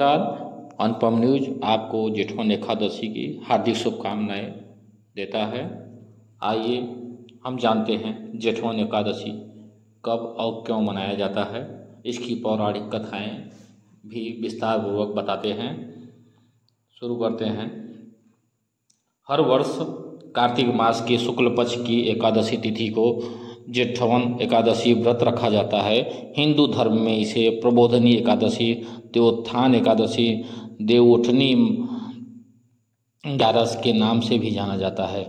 नमस्कार। अनुपम न्यूज आपको जेठवन एकादशी की हार्दिक शुभकामनाएं देता है। आइए हम जानते हैं जेठवन एकादशी कब और क्यों मनाया जाता है। इसकी पौराणिक कथाएं भी विस्तार पूर्वक बताते हैं। शुरू करते हैं। हर वर्ष कार्तिक मास के शुक्ल पक्ष की एकादशी तिथि को जेठवन एकादशी व्रत रखा जाता है। हिंदू धर्म में इसे प्रबोधनी एकादशी, देवोत्थान एकादशी, देवउठनी ग्यारस के नाम से भी जाना जाता है।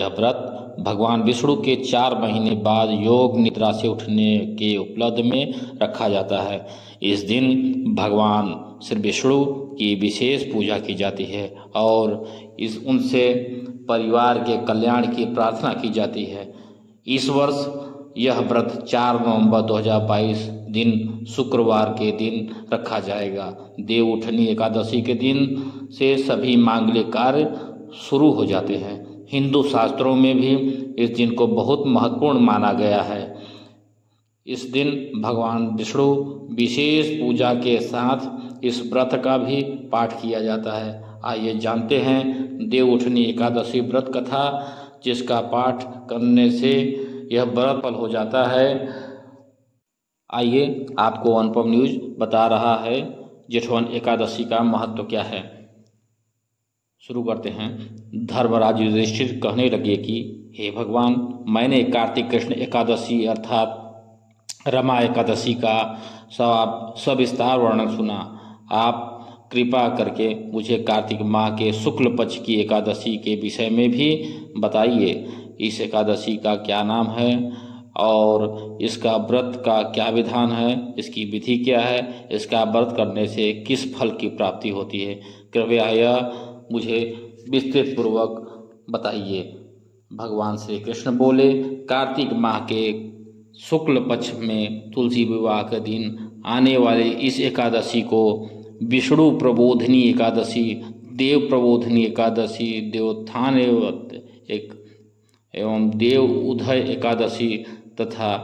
यह व्रत भगवान विष्णु के 4 महीने बाद योग निद्रा से उठने के उपलक्ष्य में रखा जाता है। इस दिन भगवान श्री विष्णु की विशेष पूजा की जाती है और उनसे परिवार के कल्याण की प्रार्थना की जाती है। इस वर्ष यह व्रत 4 नवंबर 2022 दिन शुक्रवार के दिन रखा जाएगा। देवउठनी एकादशी के दिन से सभी मांगलिक कार्य शुरू हो जाते हैं। हिंदू शास्त्रों में भी इस दिन को बहुत महत्वपूर्ण माना गया है। इस दिन भगवान विष्णु विशेष पूजा के साथ इस व्रत का भी पाठ किया जाता है। आइए जानते हैं देवउठनी एकादशी व्रत कथा, जिसका पाठ करने से यह व्रत फल हो जाता है। आइए आपको अनुपम न्यूज बता रहा है जेठवन एकादशी का महत्व क्या है। शुरू करते हैं। धर्मराज युधिष्ठिर कहने लगे कि हे भगवान, मैंने कार्तिक कृष्ण एकादशी अर्थात रमा एकादशी का सविस्तार वर्णन सुना। आप कृपा करके मुझे कार्तिक माह के शुक्ल पक्ष की एकादशी के विषय में भी बताइए। इस एकादशी का क्या नाम है और इसका व्रत का क्या विधान है, इसकी विधि क्या है, इसका व्रत करने से किस फल की प्राप्ति होती है। कृपया यह मुझे विस्तृत पूर्वक बताइए। भगवान श्री कृष्ण बोले, कार्तिक माह के शुक्ल पक्ष में तुलसी विवाह के दिन आने वाले इस एकादशी को विष्णु प्रबोधनी एकादशी, देव प्रबोधनी एकादशी, देवोत्थान एवं देव उदय एकादशी तथा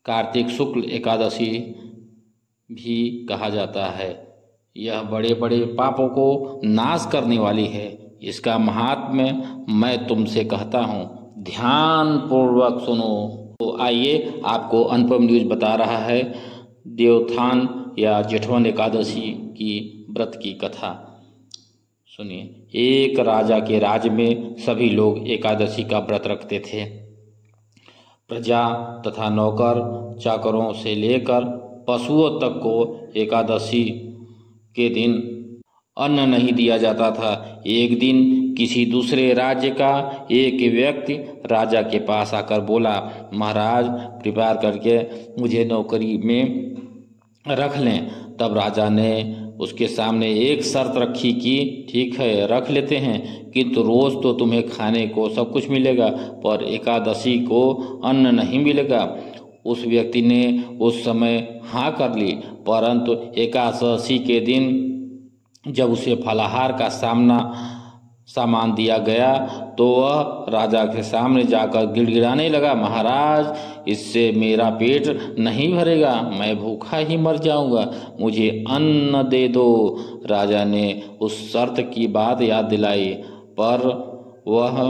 कार्तिक शुक्ल एकादशी भी कहा जाता है। यह बड़े बड़े पापों को नाश करने वाली है। इसका महात्म्य मैं तुमसे कहता हूँ, ध्यान पूर्वक सुनो। तो आइए आपको अनुपम न्यूज बता रहा है देवोत्थान या जेठवन एकादशी की व्रत की कथा। सुनिए। एक राजा के राज्य में सभी लोग एकादशी का व्रत रखते थे। प्रजा तथा नौकर चाकरों से लेकर पशुओं तक को एकादशी के दिन अन्न नहीं दिया जाता था। एक दिन किसी दूसरे राज्य का एक व्यक्ति राजा के पास आकर बोला, महाराज कृपा करके मुझे नौकरी में रख लें। तब राजा ने उसके सामने एक शर्त रखी कि ठीक है, रख लेते हैं, किंतु रोज़ तो तुम्हें खाने को सब कुछ मिलेगा, पर एकादशी को अन्न नहीं मिलेगा। उस व्यक्ति ने उस समय हाँ कर ली, परंतु एकादशी के दिन जब उसे फलाहार का सामान दिया गया तो वह राजा के सामने जाकर गिड़गिड़ाने लगा, महाराज इससे मेरा पेट नहीं भरेगा, मैं भूखा ही मर जाऊंगा, मुझे अन्न दे दो। राजा ने उस शर्त की बात याद दिलाई, पर वह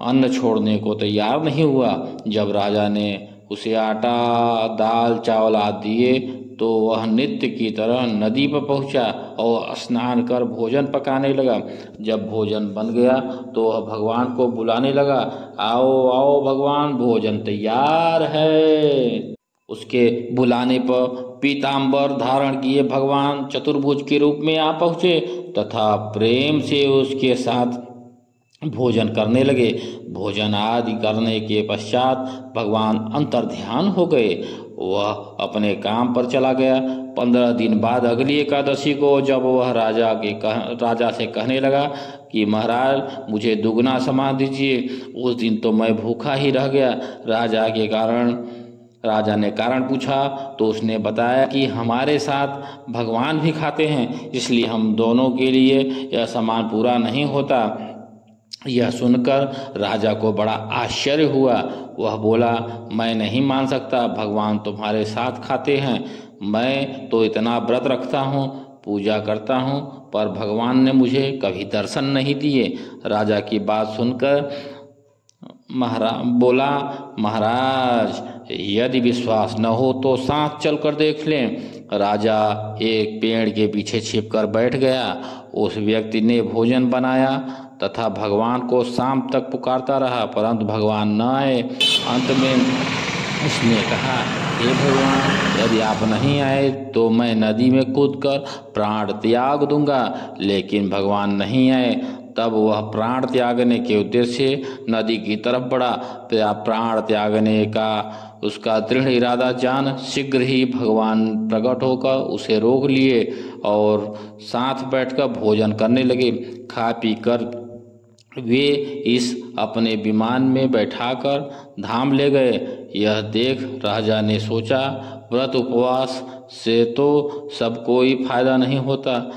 अन्न छोड़ने को तैयार नहीं हुआ। जब राजा ने उसे आटा, दाल, चावल आदि दिए तो वह नित्य की तरह नदी पर पहुंचा और स्नान कर भोजन पकाने लगा। जब भोजन बन गया तो वह भगवान को बुलाने लगा, आओ आओ भगवान, भोजन तैयार है। उसके बुलाने पर पीताम्बर धारण किए भगवान चतुर्भुज के रूप में आ पहुँचे तथा प्रेम से उसके साथ भोजन करने लगे। भोजन आदि करने के पश्चात भगवान अंतर्ध्यान हो गए। वह अपने काम पर चला गया। 15 दिन बाद अगली एकादशी को जब वह राजा से कहने लगा कि महाराज मुझे दुगना सामान दीजिए, उस दिन तो मैं भूखा ही रह गया। राजा ने कारण पूछा तो उसने बताया कि हमारे साथ भगवान भी खाते हैं, इसलिए हम दोनों के लिए यह सामान पूरा नहीं होता। यह सुनकर राजा को बड़ा आश्चर्य हुआ। वह बोला, मैं नहीं मान सकता, भगवान तुम्हारे साथ खाते हैं। मैं तो इतना व्रत रखता हूँ, पूजा करता हूँ, पर भगवान ने मुझे कभी दर्शन नहीं दिए। राजा की बात सुनकर महाराज यदि विश्वास न हो तो साथ चलकर देख लें। राजा एक पेड़ के पीछे छिपकर बैठ गया। उस व्यक्ति ने भोजन बनाया तथा भगवान को शाम तक पुकारता रहा, परंतु भगवान न आए। अंत में उसने कहा, हे भगवान, यदि आप नहीं आए तो मैं नदी में कूदकर प्राण त्याग दूंगा। लेकिन भगवान नहीं आए। तब वह प्राण त्यागने के उद्देश्य से नदी की तरफ बढ़ा। प्राण त्यागने का उसका दृढ़ इरादा जान शीघ्र ही भगवान प्रकट होकर उसे रोक लिए और साथ बैठकर भोजन करने लगे। खा पी कर वे इस अपने विमान में बैठाकर धाम ले गए। यह देख राजा ने सोचा, व्रत उपवास से तो सब कोई फायदा नहीं होता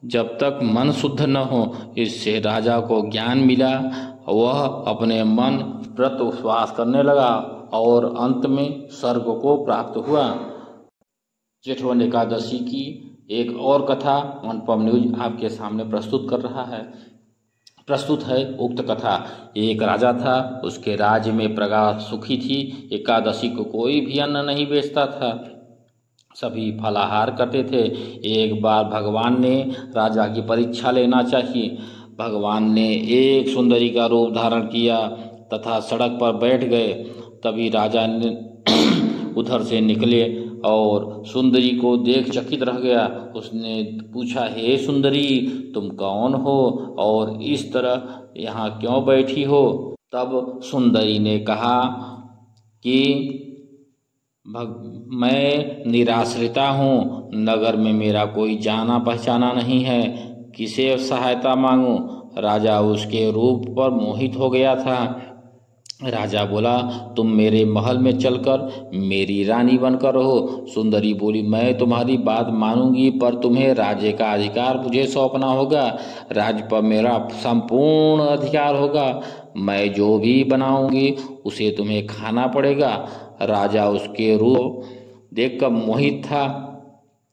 जब तक मन शुद्ध न हो। इससे राजा को ज्ञान मिला। वह अपने मन व्रत उपवास करने लगा और अंत में स्वर्ग को प्राप्त हुआ। जेठवन एकादशी की एक और कथा अनुपम न्यूज आपके सामने प्रस्तुत कर रहा है। प्रस्तुत है उक्त कथा। एक राजा था, उसके राज्य में प्रजा सुखी थी। एकादशी को कोई भी अन्न नहीं बेचता था, सभी फलाहार करते थे। एक बार भगवान ने राजा की परीक्षा लेना चाहिए। भगवान ने एक सुंदरी का रूप धारण किया तथा सड़क पर बैठ गए। तभी राजा ने उधर से निकले और सुंदरी को देख चकित रह गया। उसने पूछा, हे सुंदरी, तुम कौन हो और इस तरह यहाँ क्यों बैठी हो? तब सुंदरी ने कहा कि मैं निराश्रिता हूँ, नगर में मेरा कोई जाना पहचाना नहीं है, किसे सहायता मांगूं? राजा उसके रूप पर मोहित हो गया था। राजा बोला, तुम मेरे महल में चलकर मेरी रानी बनकर रहो। सुंदरी बोली, मैं तुम्हारी बात मानूंगी, पर तुम्हें राज्य का अधिकार मुझे सौंपना होगा। राज्य पर मेरा संपूर्ण अधिकार होगा। मैं जो भी बनाऊंगी उसे तुम्हें खाना पड़ेगा। राजा उसके रूप देखकर मोहित था,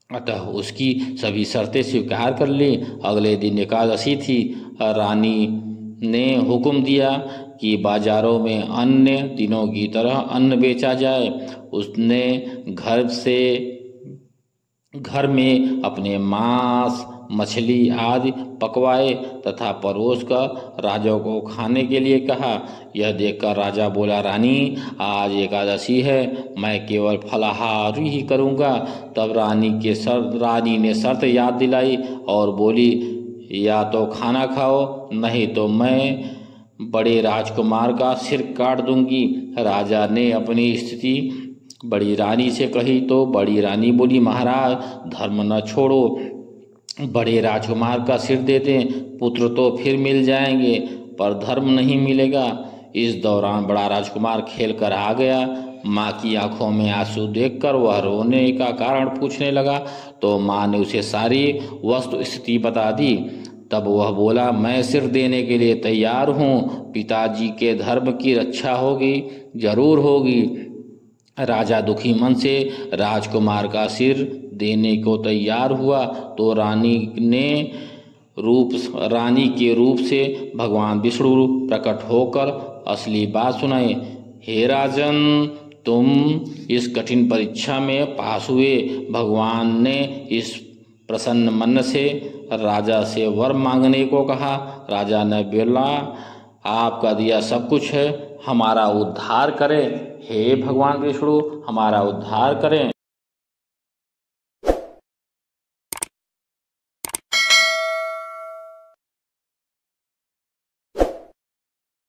अतः उसकी सभी शर्तें स्वीकार कर ली। अगले दिन एकादशी थी। रानी ने हुक्म दिया कि बाजारों में अन्य दिनों की तरह अन्न बेचा जाए। उसने घर में अपने मांस, मछली आदि पकवाए तथा परोस कर राजा को खाने के लिए कहा। यह देखकर राजा बोला, रानी, आज एकादशी है, मैं केवल फलाहार ही करूँगा। तब रानी ने शर्त याद दिलाई और बोली, या तो खाना खाओ, नहीं तो मैं बड़े राजकुमार का सिर काट दूंगी। राजा ने अपनी स्थिति बड़ी रानी से कही तो बड़ी रानी बोली, महाराज, धर्म न छोड़ो, बड़े राजकुमार का सिर दे दें, पुत्र तो फिर मिल जाएंगे, पर धर्म नहीं मिलेगा। इस दौरान बड़ा राजकुमार खेल कर आ गया। माँ की आंखों में आंसू देखकर वह रोने का कारण पूछने लगा, तो माँ ने उसे सारी वस्तु स्थिति बता दी। तब वह बोला, मैं सिर देने के लिए तैयार हूँ, पिताजी के धर्म की रक्षा होगी, जरूर होगी। राजा दुखी मन से राजकुमार का सिर देने को तैयार हुआ तो रानी के रूप से भगवान विष्णु प्रकट होकर असली बात सुनाई। हे राजन, तुम इस कठिन परीक्षा में पास हुए। भगवान ने इस प्रसन्न मन से राजा से वर मांगने को कहा। राजा ने बोला, आपका दिया सब कुछ है, हमारा उद्धार करें। हे भगवान विष्णु, हमारा उद्धार करें।